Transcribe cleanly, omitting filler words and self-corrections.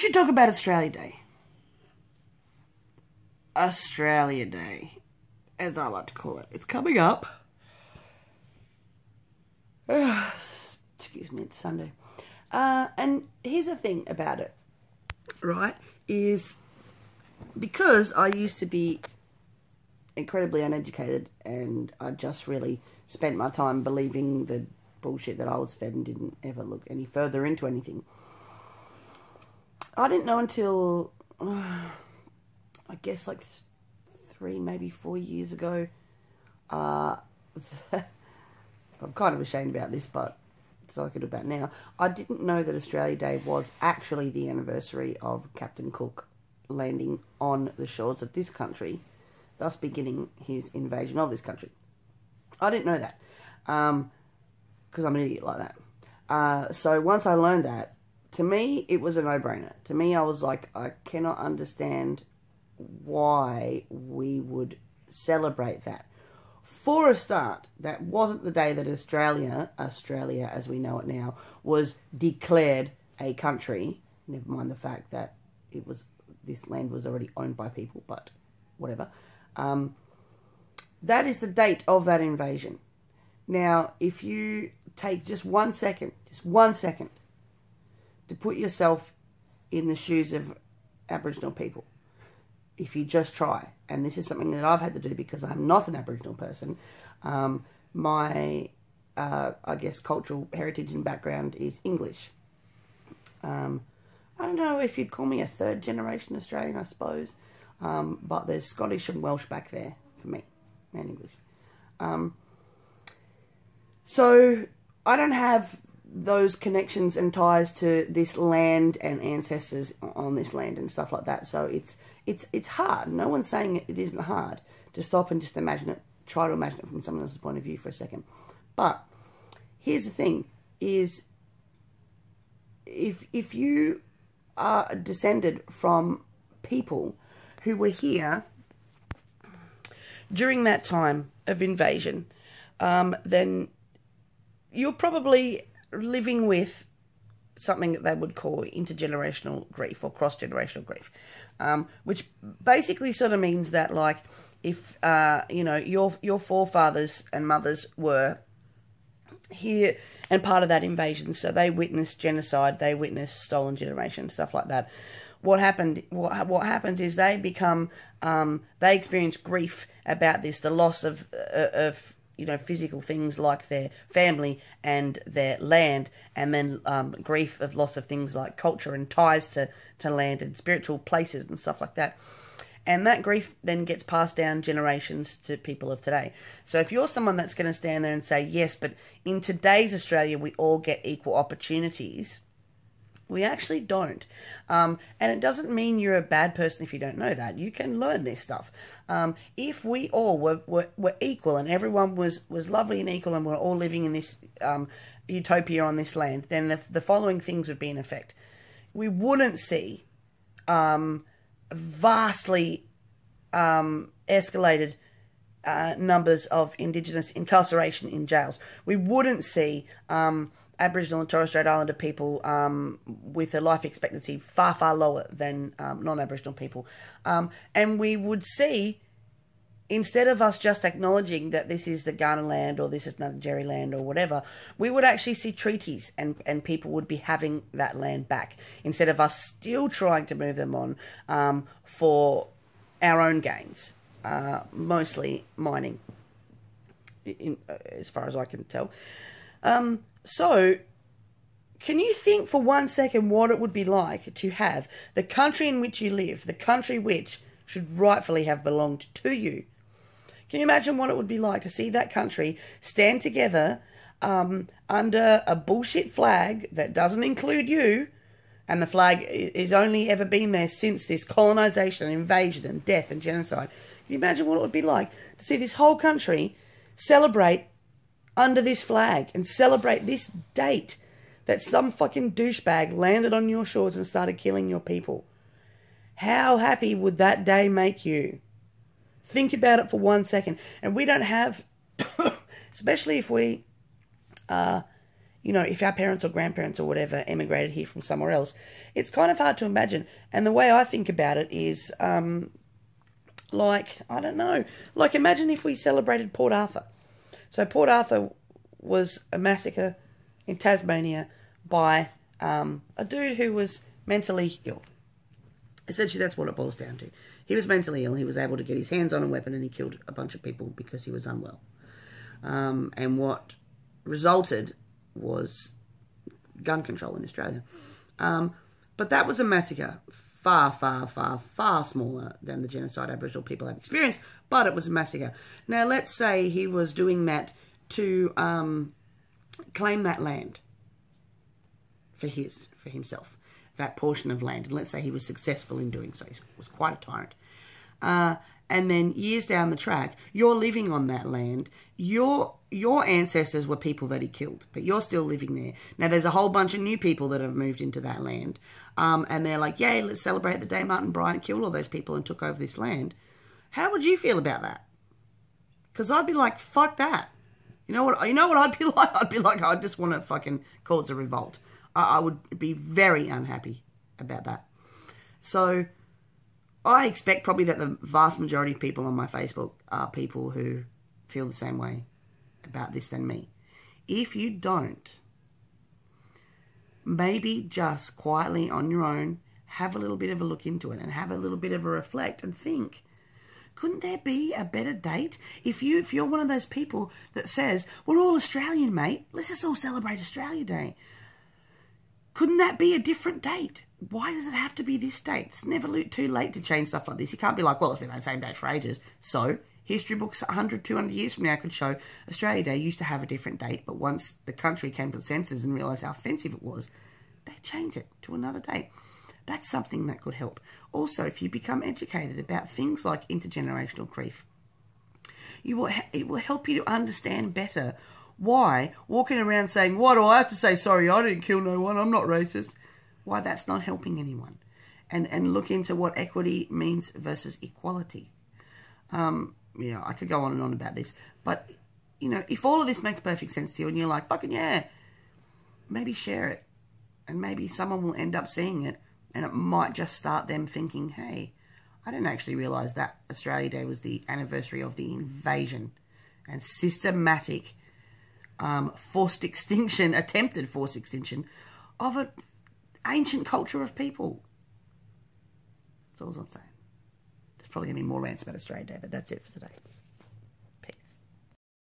should talk about Australia Day. Australia Day, as I like to call it. It's coming up. Excuse me, it's Sunday. And here's the thing about it, right, is because I used to be incredibly uneducated and I just really spent my time believing the bullshit that I was fed and didn't ever look any further into anything. I didn't know until, I guess like 3, maybe 4 years ago. I'm kind of ashamed about this, but it's all I could do about now. I didn't know that Australia Day was actually the anniversary of Captain Cook landing on the shores of this country, thus beginning his invasion of this country. I didn't know that, because I'm an idiot like that. So once I learned that, to me, it was a no-brainer. To me, I was like, I cannot understand why we would celebrate that. For a start, that wasn't the day that Australia as we know it now, was declared a country. Never mind the fact that this land was already owned by people, but whatever. That is the date of that invasion. Now, if you take just 1 second, to put yourself in the shoes of Aboriginal people, if you just try, and this is something that I've had to do because I'm not an Aboriginal person, my, I guess, cultural heritage and background is English. I don't know if you'd call me a third generation Australian, I suppose, but there's Scottish and Welsh back there for me, and English. So I don't have those connections and ties to this land and ancestors on this land and stuff like that. So it's hard. No one's saying it isn't hard to stop and just imagine it, try to imagine it from someone else's point of view for a second. But here's the thing, is if you are descended from people who were here during that time of invasion, then you're probably living with something that they would call intergenerational grief or cross-generational grief, which basically sort of means that, like, if your forefathers and mothers were here and part of that invasion, so they witnessed genocide, they witnessed stolen generation, stuff like that. What happens is they become they experience grief about this, the loss of physical things like their family and their land, and then grief of loss of things like culture and ties to land and spiritual places and stuff like that. And that grief then gets passed down generations to people of today. So if you're someone that's going to stand there and say, yes, but in today's Australia we all get equal opportunities, we actually don't. And it doesn't mean you're a bad person if you don't know that. You can learn this stuff. If we all were equal and everyone was lovely and equal and we're all living in this utopia on this land, then the following things would be in effect. We wouldn't see vastly escalated numbers of Indigenous incarceration in jails. We wouldn't see Aboriginal and Torres Strait Islander people with a life expectancy far, far lower than non-Aboriginal people. And we would see, instead of us just acknowledging that this is the Ghana land or this is Ngarrindjeri land or whatever, we would actually see treaties and people would be having that land back, instead of us still trying to move them on for our own gains, mostly mining, as far as I can tell. So, can you think for 1 second what it would be like to have the country in which you live, the country which should rightfully have belonged to you? Can you imagine what it would be like to see that country stand together under a bullshit flag that doesn't include you, and the flag is only ever been there since this colonisation and invasion and death and genocide? Can you imagine what it would be like to see this whole country celebrate under this flag and celebrate this date that some fucking douchebag landed on your shores and started killing your people? How happy would that day make you? Think about it for 1 second. And we don't have, especially if we you know, if our parents or grandparents or whatever emigrated here from somewhere else, it's kind of hard to imagine. And the way I think about it is, like, I don't know, like imagine if we celebrated Port Arthur. So Port Arthur was a massacre in Tasmania by a dude who was mentally ill. Essentially, that's what it boils down to. He was mentally ill. He was able to get his hands on a weapon and he killed a bunch of people because he was unwell. And what resulted was gun control in Australia. But that was a massacre far, far, far, far smaller than the genocide Aboriginal people have experienced, but it was a massacre. Now, let's say he was doing that to claim that land for himself, that portion of land. And let's say he was successful in doing so. He was quite a tyrant. And then years down the track, you're living on that land. Your ancestors were people that he killed, but you're still living there. Now, there's a whole bunch of new people that have moved into that land. And they're like, yay, let's celebrate the day Martin Bryant killed all those people and took over this land. How would you feel about that? Because I'd be like, fuck that. You know what I'd be like? I'd be like, I just want to fucking call it a revolt. I would be very unhappy about that. So I expect probably that the vast majority of people on my Facebook are people who feel the same way about this than me. If you don't, maybe just quietly on your own, have a little bit of a look into it and have a little bit of a reflect and think, couldn't there be a better date? If you're one of those people that says, we're all Australian, mate, let's just all celebrate Australia Day. Couldn't that be a different date? Why does it have to be this date? It's never too late to change stuff like this. You can't be like, well, it's been the same date for ages. So history books 100, 200 years from now could show Australia Day used to have a different date, but once the country came to the senses and realised how offensive it was, they changed it to another date. That's something that could help. Also, if you become educated about things like intergenerational grief, it will help you to understand better why walking around saying, why do I have to say sorry, I didn't kill no one, I'm not racist, why that's not helping anyone. And look into what equity means versus equality. You know, I could go on and on about this, but, you know, if all of this makes perfect sense to you and you're like, fucking yeah, maybe share it. And maybe someone will end up seeing it and it might just start them thinking, hey, I didn't actually realise that Australia Day was the anniversary of the invasion and systematic forced extinction, attempted forced extinction of an ancient culture of people. That's all I'm saying. There's probably going to be more rants about Australia Day, but that's it for today.